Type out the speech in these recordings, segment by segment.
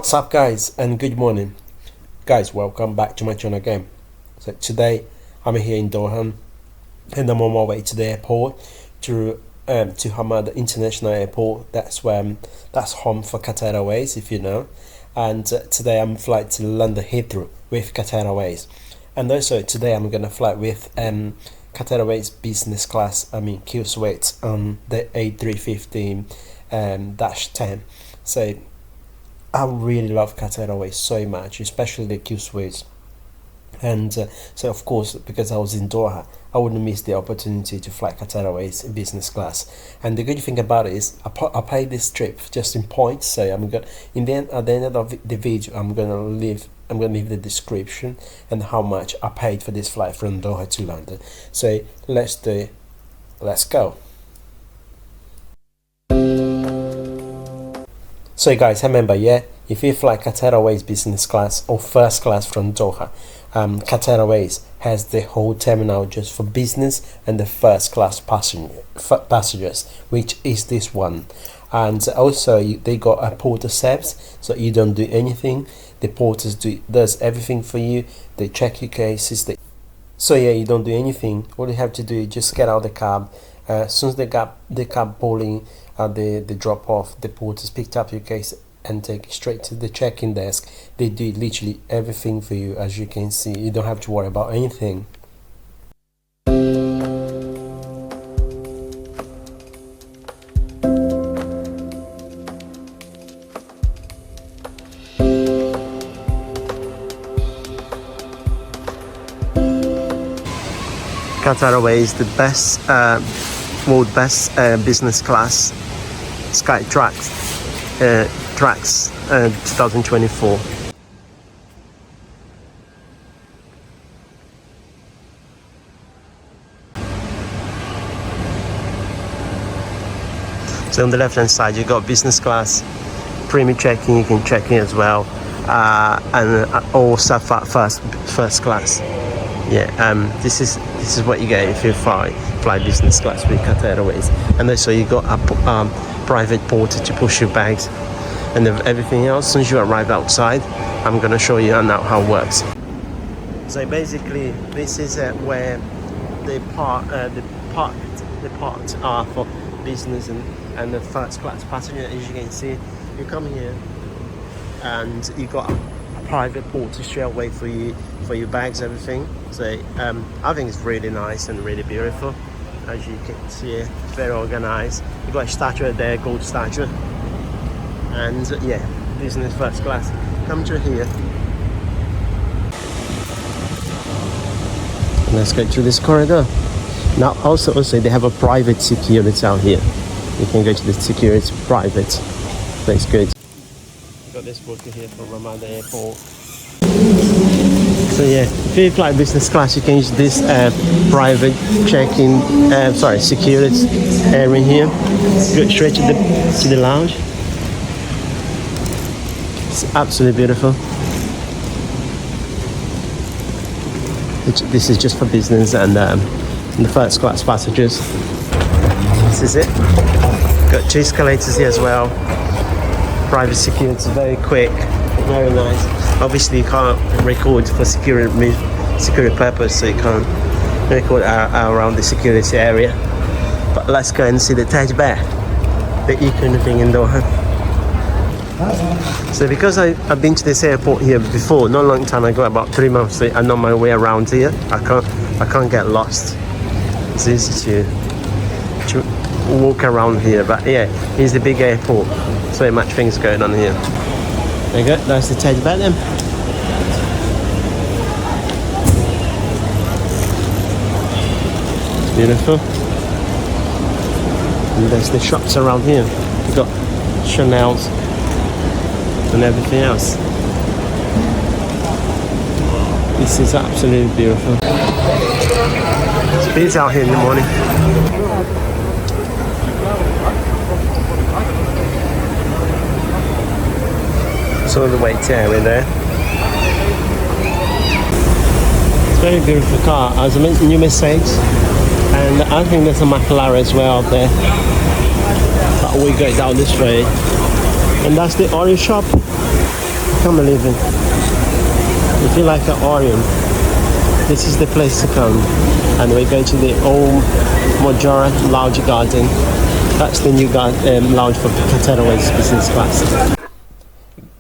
What's up guys, and good morning guys, welcome back to my channel again. So today I'm here in Doha and I'm on my way to the airport to Hamad International Airport. That's home for Qatar Airways, if you know. And today I'm flying to London Heathrow with Qatar Airways, and also today I'm gonna fly with Qatar Airways business class, QSUITE on the A350-10. So I really love Qatar Airways so much, especially the QSUITE. And so of course, because I was in Doha, I wouldn't miss the opportunity to fly Qatar Airways in business class. And the good thing about it is I paid this trip just in points. So at the end of the video, I'm gonna leave the description and how much I paid for this flight from Doha to London. So let's go. So guys, remember, if you fly Qatar Airways business class or first class from Doha, Qatar Airways has the whole terminal just for business and the first class passengers, which is this one. And also they got a porter service, so you don't do anything. The porters does everything for you. They check your cases. So you don't do anything. All you have to do is just get out of the cab. As soon as the cab pulling at the drop off, the porters picked up your case and take it straight to the check-in desk. They do literally everything for you. As you can see, you don't have to worry about anything. Qatar Airways, the best world best business class Sky Tracks 2024. So on the left hand side you got business class, premium check-in, you can check in as well, and also first class. This is what you get if you fly business class with Qatar Airways. And also you got a private porter to push your bags and everything else. As soon as you arrive outside, I'm gonna show you now how it works. So basically, this is where the parts are for business and the first class passenger. As you can see, you come here and you got a private porter straight away for your bags, everything. So I think it's really nice and really beautiful. As you can see, it's very organized. You got a statue there, gold statue. And business first class. Come to here. Let's go through this corridor. Now also they have a private security out here. You can go to the security private. That's good. Got this booking here from Hamad Airport. So if you fly business class, you can use this private check-in, security area here. Go straight to the lounge. It's absolutely beautiful. This is just for business and the first class passengers. This is it. Got two escalators here as well. Private security, very quick, very nice. Obviously you can't record for security purpose, so you can't record around the security area. But let's go and see the Taj Bear, the icon thing in Doha. So because I've been to this airport here before, not a long time ago, about 3 months, so I know my way around here. I can't get lost. It's easy to walk around here, but it's the big airport, so much things going on here. There you go, that's the Taj Bear then. It's beautiful. And there's the shops around here. You've got Chanel's and everything else. This is absolutely beautiful. It's busy out here in the morning. So the wait area there. It's a very beautiful car. As I mentioned, new Mercedes, and I think there's a McLaren as well out there. But we go down this way, and that's the orange shop. Can't believe it. If you like an Orion, this is the place to come. And we're going to the old Mojara Lounge Garden. That's the new lounge for Qatar Airways business class.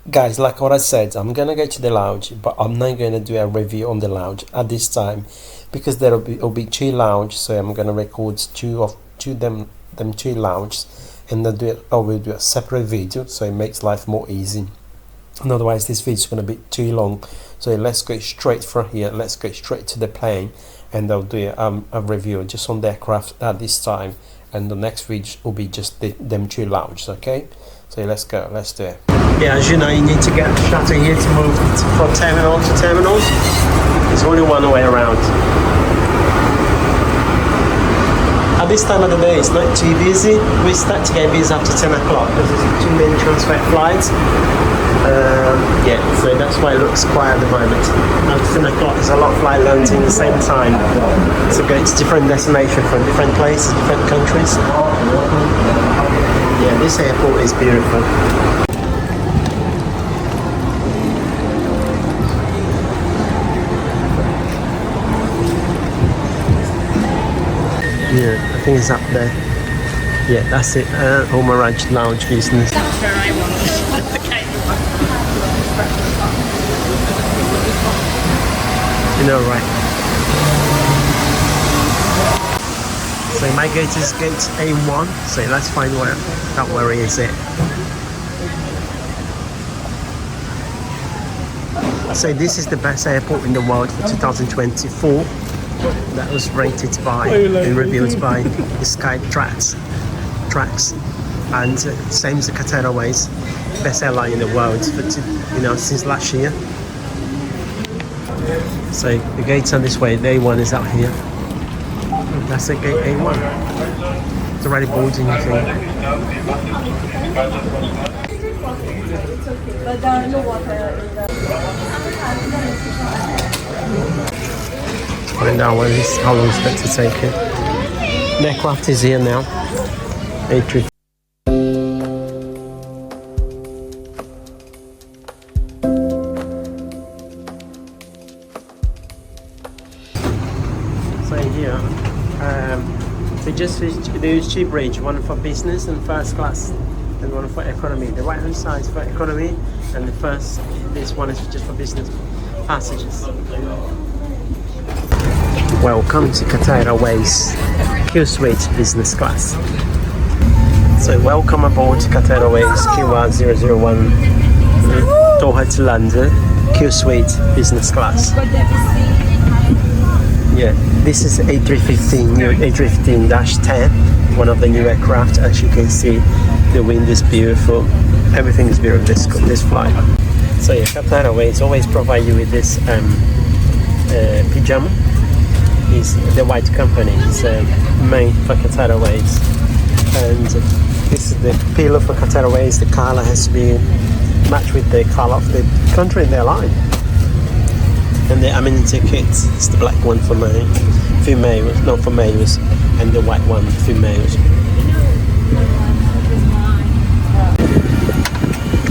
Guys, like what I said, I'm gonna go to the lounge, but I'm not gonna do a review on the lounge at this time because there'll be two lounges. So I'm gonna record two lounges, and I will do a separate video, so it makes life more easy. And otherwise, this video is gonna be too long. So let's go straight from here. Let's go straight to the plane, and I'll do a review just on the aircraft at this time. And the next video will be just them two lounges. Okay, so let's go. Let's do it. Yeah, as you know, you need to get a shuttle here to move from terminal to terminals. There's only one way around. At this time of the day, it's not too busy. We start to get busy after 10 o'clock because there's too many transfer flights. Yeah, so that's why it looks quiet at the moment. After 10 o'clock, there's a lot of flight landing at the same time. So go to different destinations from different places, different countries. Yeah, this airport is beautiful. Yeah, I think it's up there. Yeah, that's it. Omaraj Lounge Business. That's where I want. Okay. You know, right? So my gate is gate A1. So let's find where is it. So this is the best airport in the world for 2024. That was rated by and reviewed by the Sky Tracks, and same as the Qatar Airways, best airline in the world for since last year. So the gates are this way. The A1 is out here. That's the gate A1. It's already boarding, I think. Find out how long it's going to take it. The aircraft is here now. A350. So here, there's two bridges, one for business and first class, and one for economy. The right hand side is for economy, and this one is just for business passengers. Welcome to Qatar Airways QSUITE business class. So welcome aboard Qatar Airways QSUITE 001 Doha to London QSUITE business class. Yeah, this is A350-10, one of the new aircraft. As you can see, the wind is beautiful. Everything is beautiful this flight. So yeah, Qatar Airways always provide you with this pajama. Is the white company. It's made for Qatar Airways, and this is the pillow for Qatar Airways. The color has to be matched with the color of the country in their line. And the amenity kit is the black one for females, not for males, and the white one for females.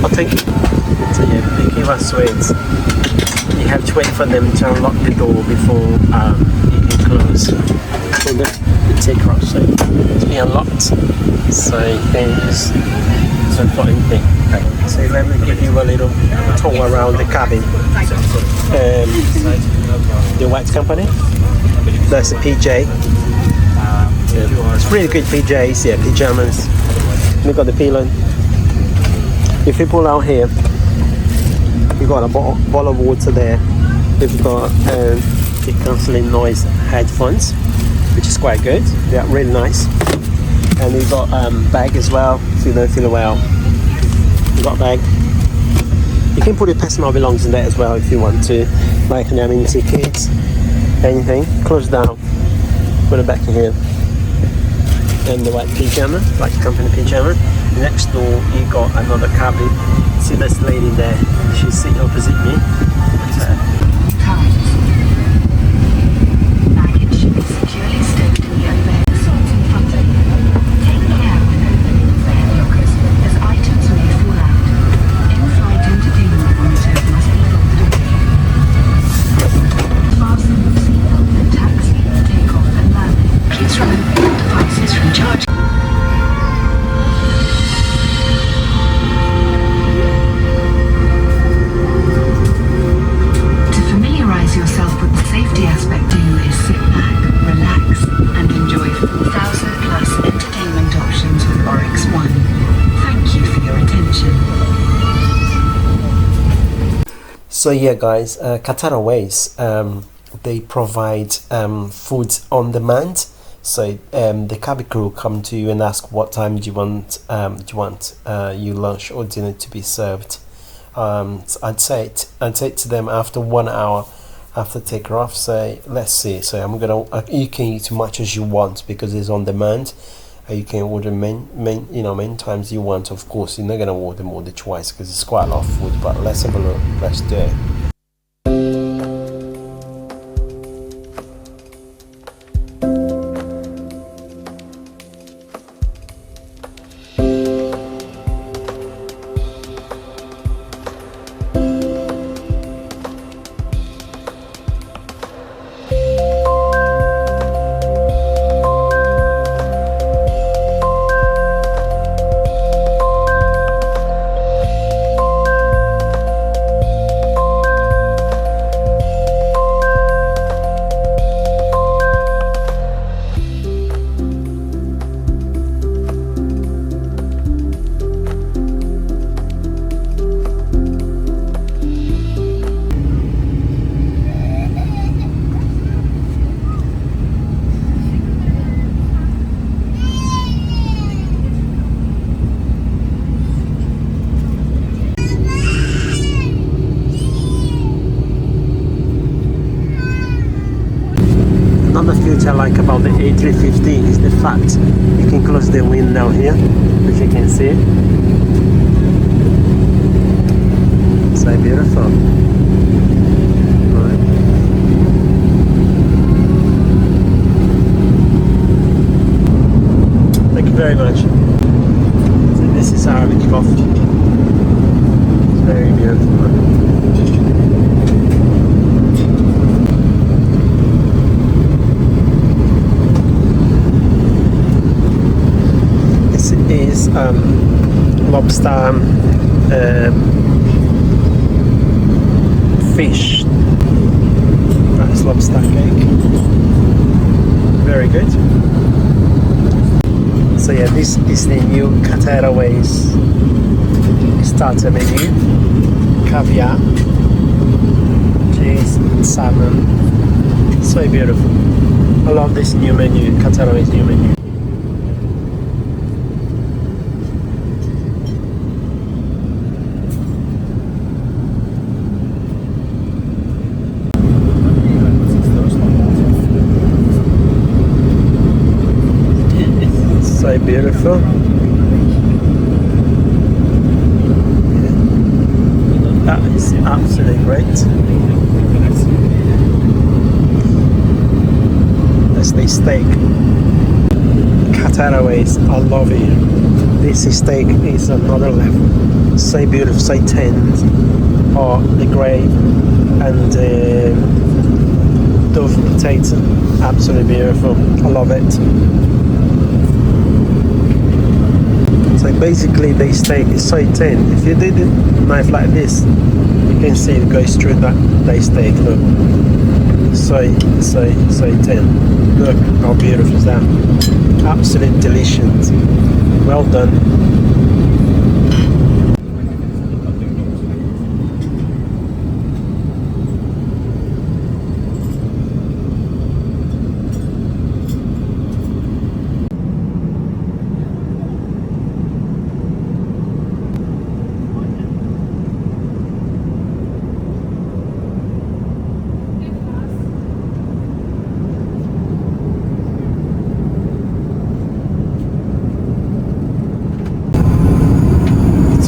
Oh, thank you. So yeah, they give us sweets. You have to wait for them to unlock the door before you can close. So the take-off, so it's being unlocked. So you can just put anything. So let me give you a little tour around the cabin. The white company. That's a PJ. Yeah. It's really good PJs, yeah, pajamas. We've got the pillow. If you pull out here, we've got a bottle of water there. We've got the cancelling noise headphones, which is quite good. They're really nice. And we've got bag as well, if you don't feel well. We've got a bag. You can put your personal belongings in there as well if you want to, like an amenity kit, anything. Close down, put it back in here. And the white pyjama, white company pyjama. Next door, you got another cabin. See this lady there? She's sitting opposite me. Baggage should be securely stowed in the overhead sorting front. Take care when opening overhead lockers, as items may fall out. In-flight entertainment monitors So yeah, guys, Qatar Airways, they provide food on demand. So the cabin crew come to you and ask what time do you want your lunch or dinner to be served. So I'd say to them after 1 hour after takeoff. So let's see. So you can eat as much as you want because it's on demand. You can order many times you want. Of course, you're not gonna order more than twice because it's quite a lot of food. But let's have a look. Let's do it. Another feature I like about the A350 is the fact you can close the window here, which you can see. So beautiful. Right. Thank you very much. So this is Arabic coffee. It's very beautiful. Is lobster fish. That's lobster cake. Very good. So yeah, this is the new Qatar Airways starter menu. Caviar, cheese, salmon. So beautiful. I love this new menu, Qatar Airways new menu. So beautiful. That is absolutely great. That's the steak. Qatar Airways, I love it. This steak is another level. So beautiful, so tender. Oh, the gravy and the dove potato, absolutely beautiful. I love it. So basically the steak is so thin. If you did a knife like this, you can see it goes through the steak. Look, so thin. Look how beautiful is that. Absolutely delicious. Well done.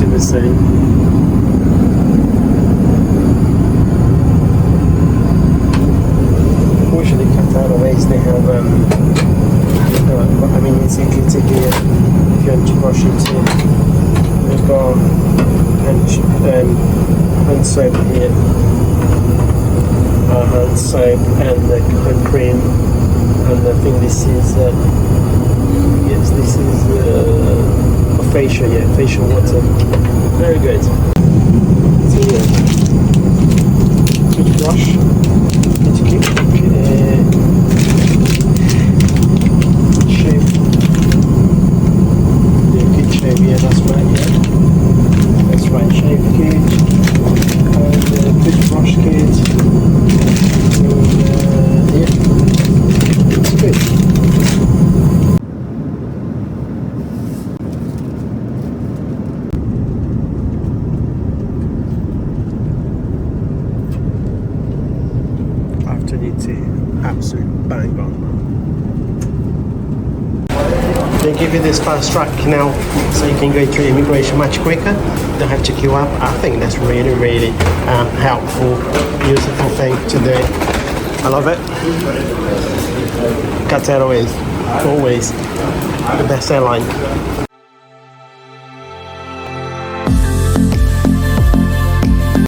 The same. Unfortunately, Qatar Airways, they have I mean, it's included here if you want to brush it in. They've got hand soap here, hand soap and cream, and I think this is yes, this is facial water. Very good. So yeah, toothbrush. Shave. Yeah, good shave. Yeah, that's right. Yeah, that's right. Shave kit and toothbrush. opportunity. Absolute bang on. They give you this fast track now, so you can go through immigration much quicker. Don't have to queue up. I think that's really helpful, useful thing to do. I love it. Qatar Airways, always the best airline.